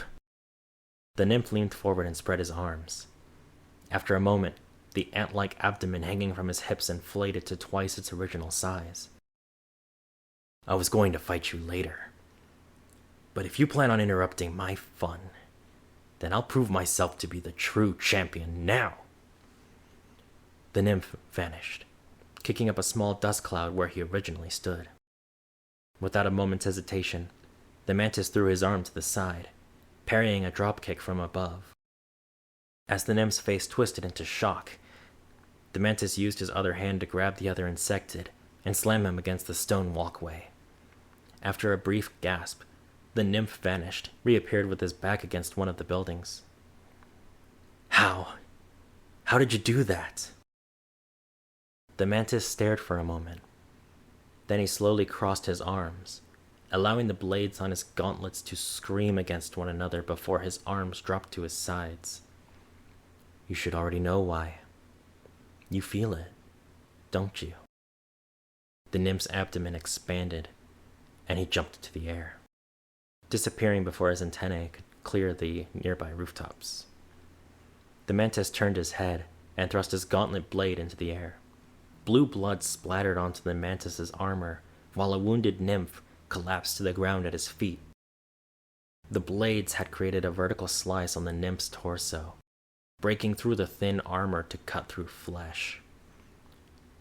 The nymph leaned forward and spread his arms. After a moment, the ant-like abdomen hanging from his hips inflated to twice its original size. I was going to fight you later, but if you plan on interrupting my fun, then I'll prove myself to be the true champion now. The nymph vanished, kicking up a small dust cloud where he originally stood. Without a moment's hesitation, the Mantis threw his arm to the side, parrying a dropkick from above. As the nymph's face twisted into shock, the Mantis used his other hand to grab the other Insectid and slam him against the stone walkway. After a brief gasp, the nymph vanished, reappeared with his back against one of the buildings. How? How did you do that? The Mantis stared for a moment. Then he slowly crossed his arms, allowing the blades on his gauntlets to scream against one another before his arms dropped to his sides. You should already know why. You feel it, don't you? The nymph's abdomen expanded, and he jumped into the air, disappearing before his antennae could clear the nearby rooftops. The Mantis turned his head and thrust his gauntlet blade into the air. Blue blood splattered onto the Mantis's armor, while a wounded nymph collapsed to the ground at his feet. The blades had created a vertical slice on the nymph's torso, breaking through the thin armor to cut through flesh.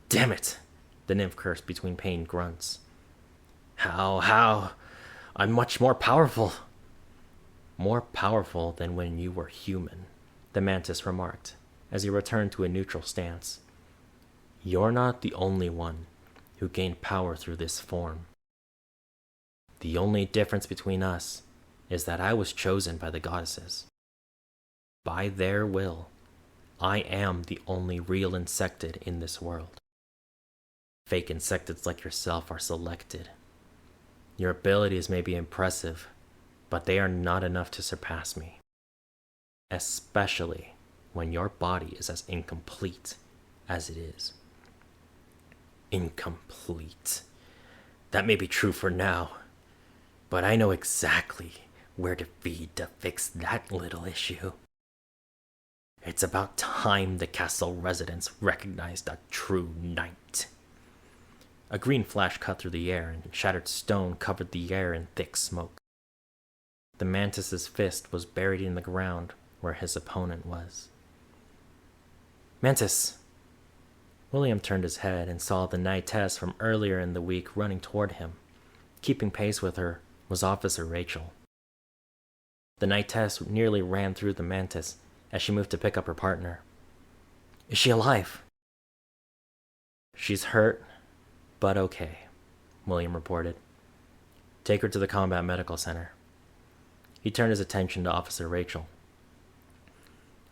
Damn it! The nymph cursed between pained grunts. How? I'm much more powerful. More powerful than when you were human, the Mantis remarked, as he returned to a neutral stance. You're not the only one who gained power through this form. The only difference between us is that I was chosen by the goddesses. By their will, I am the only real Insectid in this world. Fake Insectids like yourself are selected. Your abilities may be impressive, but they are not enough to surpass me. Especially when your body is as incomplete as it is. Incomplete. That may be true for now, but I know exactly where to feed to fix that little issue. It's about time the castle residents recognized a true knight. A green flash cut through the air, and shattered stone covered the air in thick smoke. The Mantis's fist was buried in the ground where his opponent was. Mantis! William turned his head and saw the Knightess from earlier in the week running toward him. Keeping pace with her was Officer Rachel. The Knightess nearly ran through the Mantis as she moved to pick up her partner. Is she alive? She's hurt, but okay, William reported. Take her to the Combat Medical Center. He turned his attention to Officer Rachel.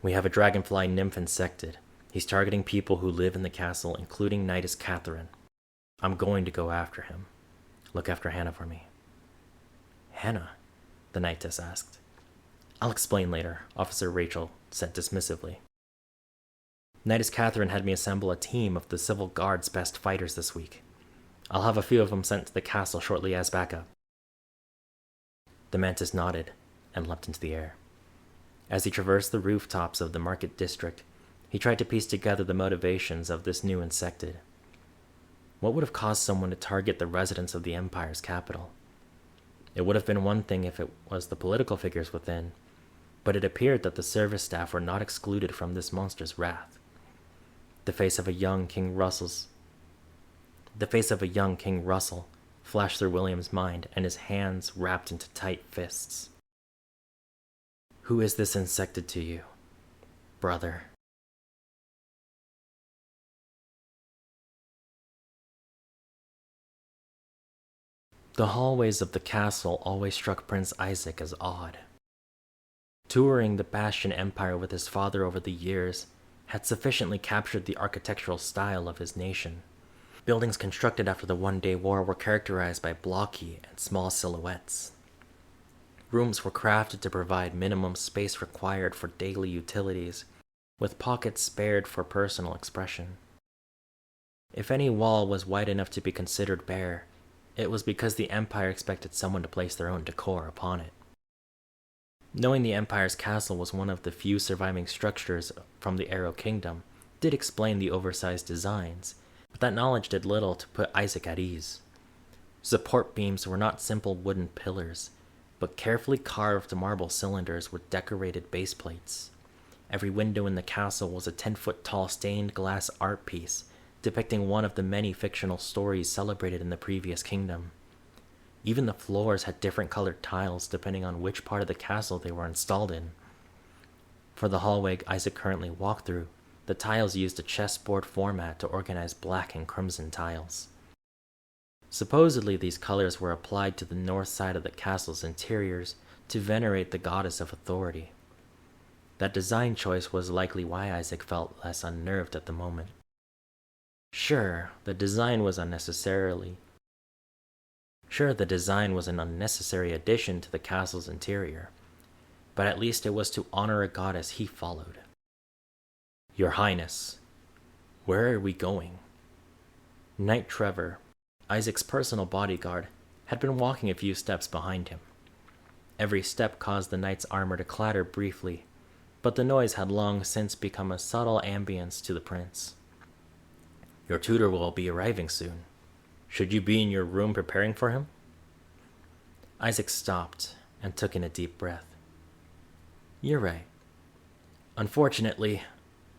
We have a dragonfly nymph Insectid. He's targeting people who live in the castle, including Knightess Katherine. I'm going to go after him. Look after Hannah for me. Hannah? The Knightess asked. I'll explain later, Officer Rachel said dismissively. Knightess Katherine had me assemble a team of the Civil Guard's best fighters this week. I'll have a few of them sent to the castle shortly as backup. The Mantis nodded and leapt into the air. As he traversed the rooftops of the market district, he tried to piece together the motivations of this new Insectid. What would have caused someone to target the residents of the Empire's capital? It would have been one thing if it was the political figures within, but it appeared that the service staff were not excluded from this monster's wrath. The face of a young King Russell flashed through William's mind, and his hands wrapped into tight fists. Who is this Insectid to you, brother? The hallways of the castle always struck Prince Isaac as odd. Touring the Bastion Empire with his father over the years had sufficiently captured the architectural style of his nation. Buildings constructed after the One-Day War were characterized by blocky and small silhouettes. Rooms were crafted to provide minimum space required for daily utilities, with pockets spared for personal expression. If any wall was wide enough to be considered bare, it was because the Empire expected someone to place their own decor upon it. Knowing the Empire's castle was one of the few surviving structures from the Arrow Kingdom did explain the oversized designs, but that knowledge did little to put Isaac at ease. Support beams were not simple wooden pillars, but carefully carved marble cylinders with decorated base plates. Every window in the castle was a 10-foot-tall stained glass art piece depicting one of the many fictional stories celebrated in the previous kingdom. Even the floors had different colored tiles depending on which part of the castle they were installed in. For the hallway Isaac currently walked through, the tiles used a chessboard format to organize black and crimson tiles. Supposedly these colors were applied to the north side of the castle's interiors to venerate the goddess of authority. That design choice was likely why Isaac felt less unnerved at the moment. Sure, the design was an unnecessary addition to the castle's interior, but at least it was to honor a goddess he followed. Your Highness, where are we going? Knight Trevor, Isaac's personal bodyguard, had been walking a few steps behind him. Every step caused the knight's armor to clatter briefly, but the noise had long since become a subtle ambience to the prince. Your tutor will be arriving soon. Should you be in your room preparing for him? Isaac stopped and took in a deep breath. You're right. Unfortunately,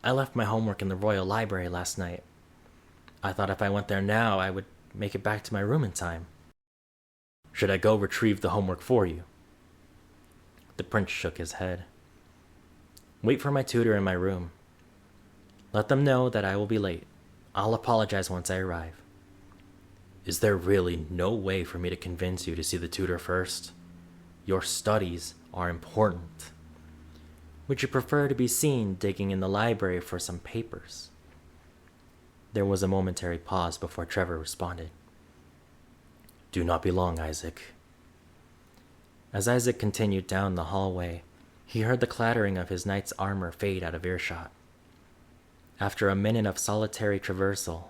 I left my homework in the Royal Library last night. I thought if I went there now, I would make it back to my room in time. Should I go retrieve the homework for you? The prince shook his head. Wait for my tutor in my room. Let them know that I will be late. I'll apologize once I arrive. Is there really no way for me to convince you to see the tutor first? Your studies are important. Would you prefer to be seen digging in the library for some papers? There was a momentary pause before Trevor responded. Do not be long, Isaac. As Isaac continued down the hallway, he heard the clattering of his knight's armor fade out of earshot. After a minute of solitary traversal,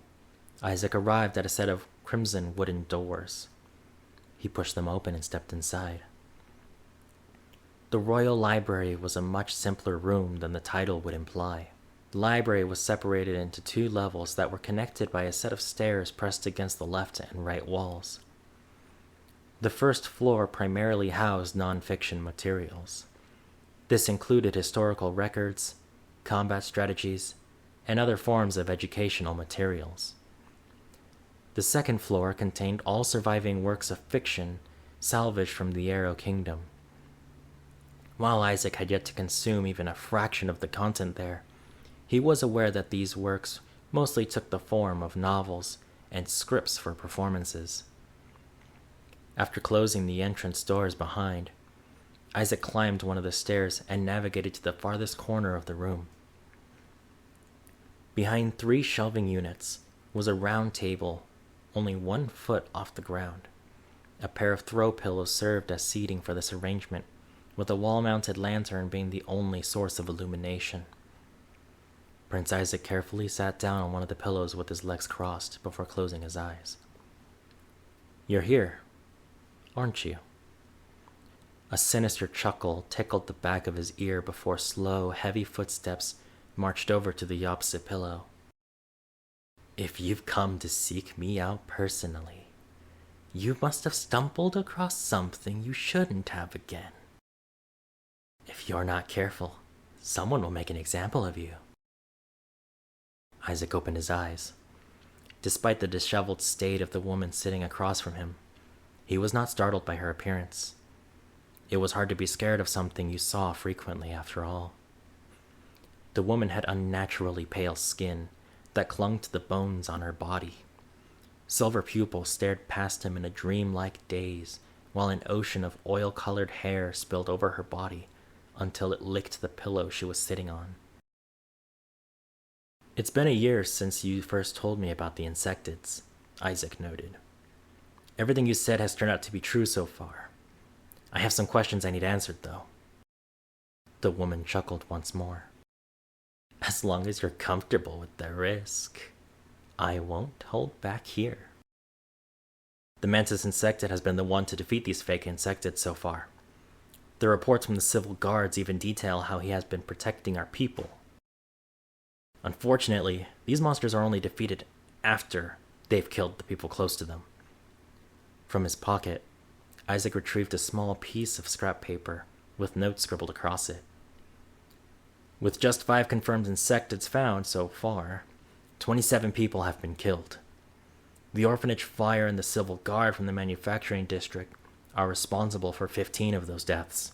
Isaac arrived at a set of crimson wooden doors. He pushed them open and stepped inside. The Royal Library was a much simpler room than the title would imply. The library was separated into two levels that were connected by a set of stairs pressed against the left and right walls. The first floor primarily housed non-fiction materials. This included historical records, combat strategies, and other forms of educational materials. The second floor contained all surviving works of fiction salvaged from the Arrow Kingdom. While Isaac had yet to consume even a fraction of the content there, he was aware that these works mostly took the form of novels and scripts for performances. After closing the entrance doors behind, Isaac climbed one of the stairs and navigated to the farthest corner of the room. Behind 3 shelving units was a round table only 1 foot off the ground. A pair of throw pillows served as seating for this arrangement, with a wall-mounted lantern being the only source of illumination. Prince Isaac carefully sat down on one of the pillows with his legs crossed before closing his eyes. You're here, aren't you? A sinister chuckle tickled the back of his ear before slow, heavy footsteps marched over to the opposite pillow. If you've come to seek me out personally, you must have stumbled across something you shouldn't have again. If you're not careful, someone will make an example of you. Isaac opened his eyes. Despite the disheveled state of the woman sitting across from him, he was not startled by her appearance. It was hard to be scared of something you saw frequently, after all. The woman had unnaturally pale skin that clung to the bones on her body. Silver pupils stared past him in a dreamlike daze, while an ocean of oil-colored hair spilled over her body until it licked the pillow she was sitting on. It's been a year since you first told me about the Insectids, Isaac noted. Everything you said has turned out to be true so far. I have some questions I need answered, though. The woman chuckled once more. As long as you're comfortable with the risk, I won't hold back here. The Mantis Insectid has been the one to defeat these fake Insectids so far. The reports from the civil guards even detail how he has been protecting our people. Unfortunately, these monsters are only defeated after they've killed the people close to them. From his pocket, Isaac retrieved a small piece of scrap paper with notes scribbled across it. With just 5 confirmed Insectids found so far, 27 people have been killed. The orphanage fire and the civil guard from the manufacturing district are responsible for 15 of those deaths.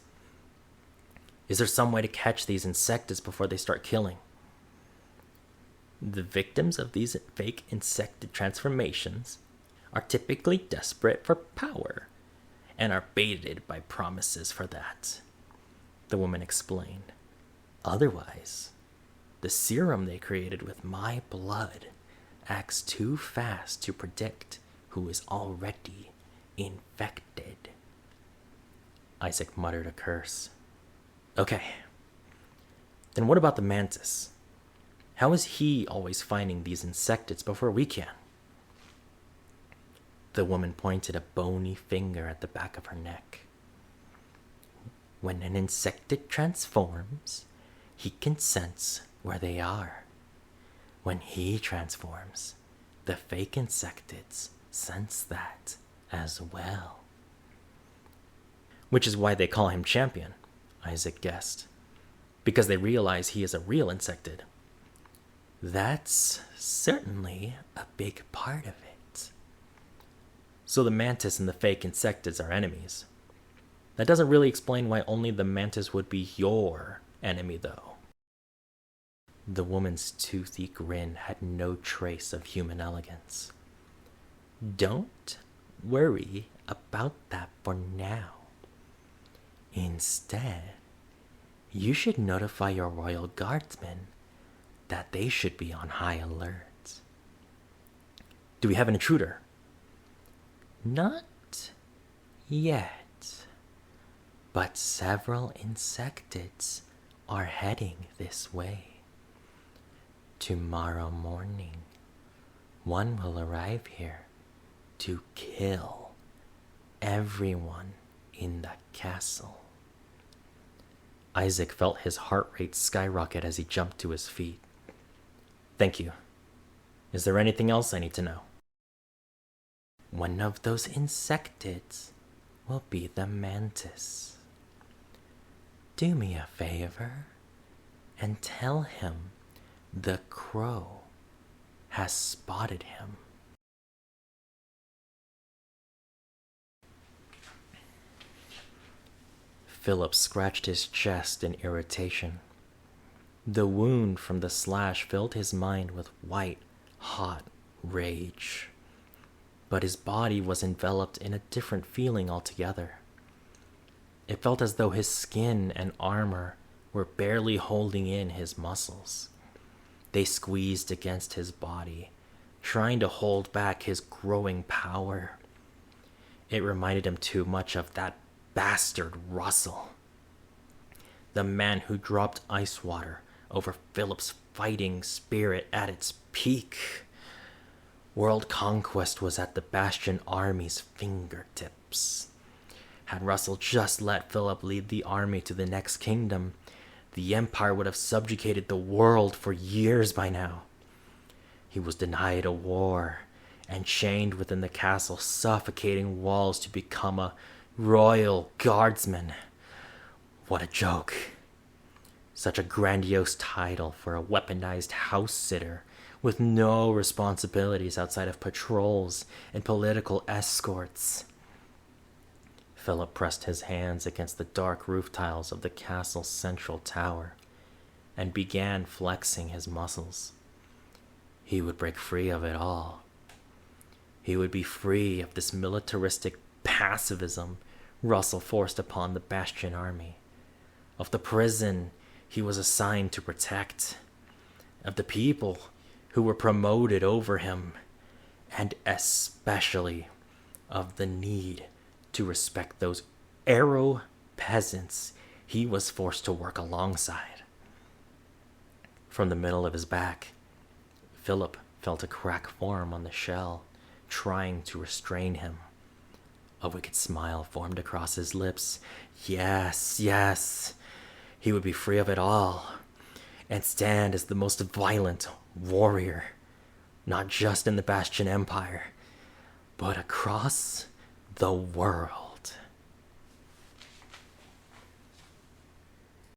Is there some way to catch these Insectids before they start killing? The victims of these fake Insectid transformations are typically desperate for power and are baited by promises for that, the woman explained. Otherwise, the serum they created with my blood acts too fast to predict who is already infected. Isaac muttered a curse. Okay, then what about the Mantis? How is he always finding these Insectids before we can? The woman pointed a bony finger at the back of her neck. When an Insectid transforms, he can sense where they are. When he transforms, the fake Insectids sense that as well. Which is why they call him champion, Isaac guessed. Because they realize he is a real Insectid. That's certainly a big part of it. So the Mantis and the fake Insectids are enemies. That doesn't really explain why only the Mantis would be your enemy, though. The woman's toothy grin had no trace of human elegance. Don't worry about that for now. Instead, you should notify your royal guardsmen that they should be on high alert. Do we have an intruder? Not yet, but several Insectids are heading this way. Tomorrow morning, one will arrive here to kill everyone in the castle. Isaac felt his heart rate skyrocket as he jumped to his feet. Thank you. Is there anything else I need to know? One of those Insectids will be the Mantis. Do me a favor and tell him the crow has spotted him. Philip scratched his chest in irritation. The wound from the slash filled his mind with white, hot rage. But his body was enveloped in a different feeling altogether. It felt as though his skin and armor were barely holding in his muscles. They squeezed against his body, trying to hold back his growing power. It reminded him too much of that bastard Russell, the man who dropped ice water over Philip's fighting spirit at its peak. World conquest was at the Bastion army's fingertips. Had Russell just let Philip lead the army to the next kingdom, the Empire would have subjugated the world for years by now. He was denied a war and chained within the castle's suffocating walls to become a royal guardsman. What a joke. Such a grandiose title for a weaponized house sitter with no responsibilities outside of patrols and political escorts. Philip pressed his hands against the dark roof tiles of the castle's central tower and began flexing his muscles. He would break free of it all. He would be free of this militaristic pacifism Russell forced upon the Bastion army, of the prison he was assigned to protect, of the people who were promoted over him, and especially of the need to respect those arrow peasants he was forced to work alongside. From the middle of his back, Philip felt a crack form on the shell, trying to restrain him. A wicked smile formed across his lips. Yes, yes, he would be free of it all, and stand as the most violent warrior, not just in the Bastion Empire, but across the world.